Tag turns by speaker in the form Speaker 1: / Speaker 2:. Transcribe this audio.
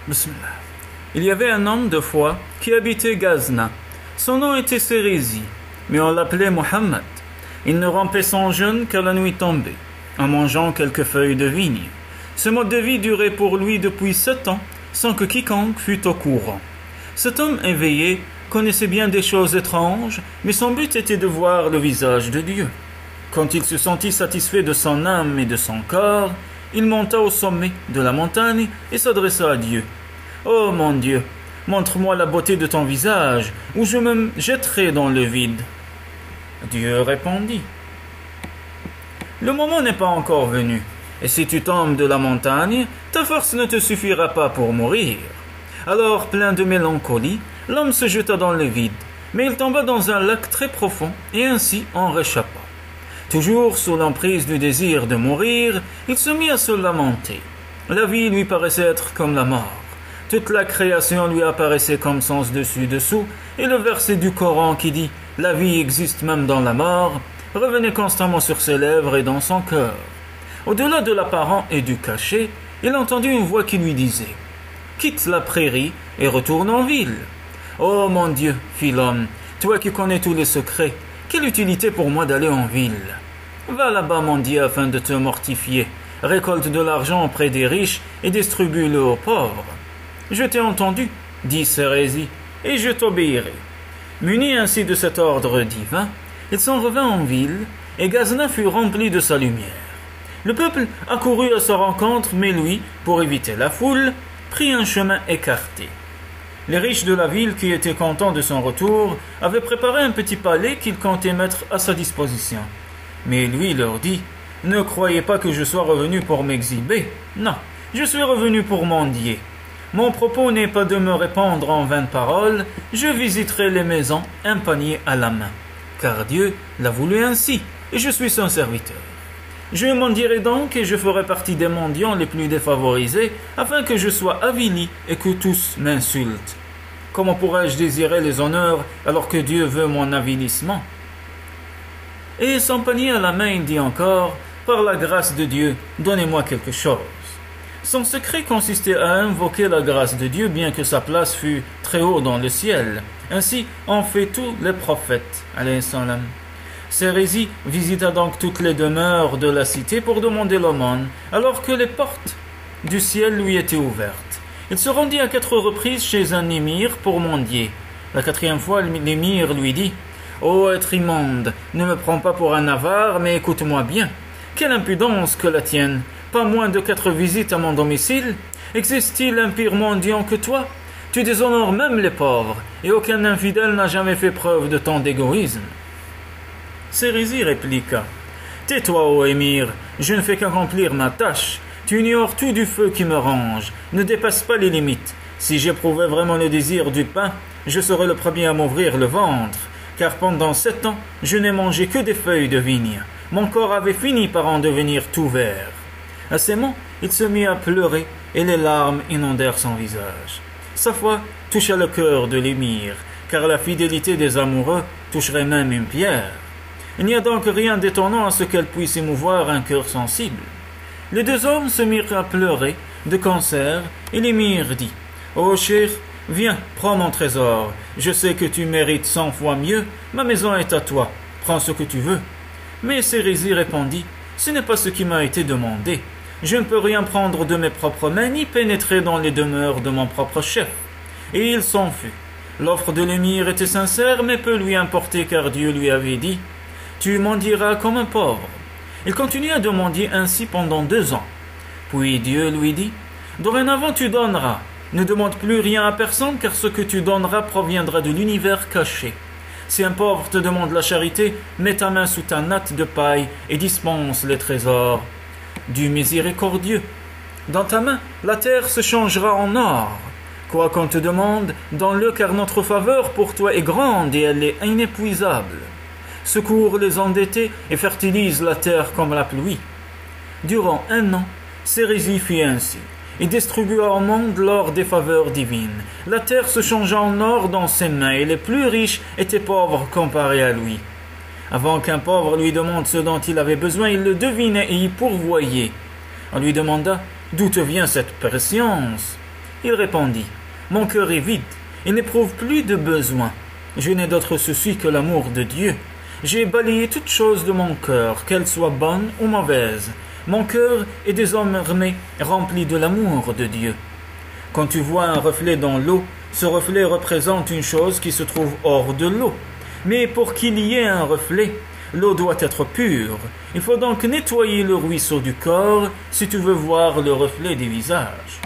Speaker 1: Bismillah. Il y avait un homme de foi qui habitait Ghazna. Son nom était Sérézi, mais on l'appelait Mohammed. Il ne rampait son jeûne qu'à la nuit tombée, en mangeant quelques feuilles de vigne. Ce mode de vie durait pour lui depuis 7 ans, sans que quiconque fût au courant. Cet homme éveillé connaissait bien des choses étranges, mais son but était de voir le visage de Dieu. Quand il se sentit satisfait de son âme et de son corps, il monta au sommet de la montagne et s'adressa à Dieu. « Oh mon Dieu, montre-moi la beauté de ton visage, ou je me jetterai dans le vide. » Dieu répondit. « Le moment n'est pas encore venu, et si tu tombes de la montagne, ta force ne te suffira pas pour mourir. » Alors, plein de mélancolie, l'homme se jeta dans le vide, mais il tomba dans un lac très profond, et ainsi en réchappa. Toujours sous l'emprise du désir de mourir, il se mit à se lamenter. La vie lui paraissait être comme la mort. Toute la création lui apparaissait comme sens dessus-dessous, et le verset du Coran qui dit « La vie existe même dans la mort » revenait constamment sur ses lèvres et dans son cœur. Au-delà de l'apparent et du cachet, il entendit une voix qui lui disait « Quitte la prairie et retourne en ville. »« Oh mon Dieu, fit l'homme, toi qui connais tous les secrets, quelle utilité pour moi d'aller en ville? Va là-bas mendier afin de te mortifier, récolte de l'argent auprès des riches et distribue-le aux pauvres. » « Je t'ai entendu, dit Sérézi, et je t'obéirai. » Muni ainsi de cet ordre divin, il s'en revint en ville, et Ghazna fut rempli de sa lumière. Le peuple accourut à sa rencontre, mais lui, pour éviter la foule, prit un chemin écarté. Les riches de la ville, qui étaient contents de son retour, avaient préparé un petit palais qu'ils comptaient mettre à sa disposition. Mais lui leur dit « Ne croyez pas que je sois revenu pour m'exhiber. Non, je suis revenu pour mendier. Mon propos n'est pas de me répandre en vaines paroles, je visiterai les maisons, un panier à la main. Car Dieu l'a voulu ainsi, et je suis son serviteur. Je mendierai donc et je ferai partie des mendiants les plus défavorisés, afin que je sois avili et que tous m'insultent. Comment pourrais-je désirer les honneurs alors que Dieu veut mon avilissement? » Et son panier à la main, il dit encore, « Par la grâce de Dieu, donnez-moi quelque chose. » Son secret consistait à invoquer la grâce de Dieu, bien que sa place fût très haut dans le ciel. Ainsi ont fait tous les prophètes, alayhi salam. Sérézi visita donc toutes les demeures de la cité pour demander l'aumône, alors que les portes du ciel lui étaient ouvertes. Il se rendit à 4 reprises chez un émir pour mendier. La 4e fois, l'émir lui dit « Ô être immonde, ne me prends pas pour un avare, mais écoute-moi bien. Quelle impudence que la tienne! Pas moins de 4 visites à mon domicile? Existe-t-il un pire mendiant que toi? Tu déshonores même les pauvres, et aucun infidèle n'a jamais fait preuve de tant d'égoïsme. » Sérézi répliqua « Tais-toi, ô émir, je ne fais qu'accomplir ma tâche. Tu ignores tout du feu qui me ronge. Ne dépasse pas les limites. Si j'éprouvais vraiment le désir du pain, je serais le premier à m'ouvrir le ventre, car pendant 7 ans, je n'ai mangé que des feuilles de vigne. Mon corps avait fini par en devenir tout vert. » À ces mots, il se mit à pleurer et les larmes inondèrent son visage. Sa foi toucha le cœur de l'émir, car la fidélité des amoureux toucherait même une pierre. Il n'y a donc rien d'étonnant à ce qu'elle puisse émouvoir un cœur sensible. Les 2 hommes se mirent à pleurer de concert et l'émir dit « Ô cheikh, viens, prends mon trésor. Je sais que tu mérites 100 fois mieux. Ma maison est à toi. Prends ce que tu veux. » Mais Sérézi répondit « Ce n'est pas ce qui m'a été demandé. Je ne peux rien prendre de mes propres mains ni pénétrer dans les demeures de mon propre chef. » Et il s'enfuit. L'offre de l'émir était sincère, mais peu lui importait, car Dieu lui avait dit « Tu mendieras comme un pauvre. » Il continua de mendier ainsi pendant 2 ans. Puis Dieu lui dit « Dorénavant tu donneras. Ne demande plus rien à personne, car ce que tu donneras proviendra de l'univers caché. Si un pauvre te demande la charité, mets ta main sous ta natte de paille et dispense les trésors du miséricordieux. Dans ta main, la terre se changera en or. Quoi qu'on te demande, donne-le, car notre faveur pour toi est grande et elle est inépuisable. Secours les endettés et fertilise la terre comme la pluie. » Durant 1 an, Sérézi fit ainsi. Il distribua au monde l'or des faveurs divines. La terre se changea en or dans ses mains, et les plus riches étaient pauvres comparés à lui. Avant qu'un pauvre lui demande ce dont il avait besoin, il le devinait et y pourvoyait. On lui demanda « D'où te vient cette préscience ?» Il répondit, « Mon cœur est vide, il n'éprouve plus de besoin. Je n'ai d'autre souci que l'amour de Dieu. J'ai balayé toutes choses de mon cœur, qu'elles soient bonnes ou mauvaises. Mon cœur est désormais rempli de l'amour de Dieu. » Quand tu vois un reflet dans l'eau, ce reflet représente une chose qui se trouve hors de l'eau. Mais pour qu'il y ait un reflet, l'eau doit être pure. Il faut donc nettoyer le ruisseau du corps si tu veux voir le reflet des visages.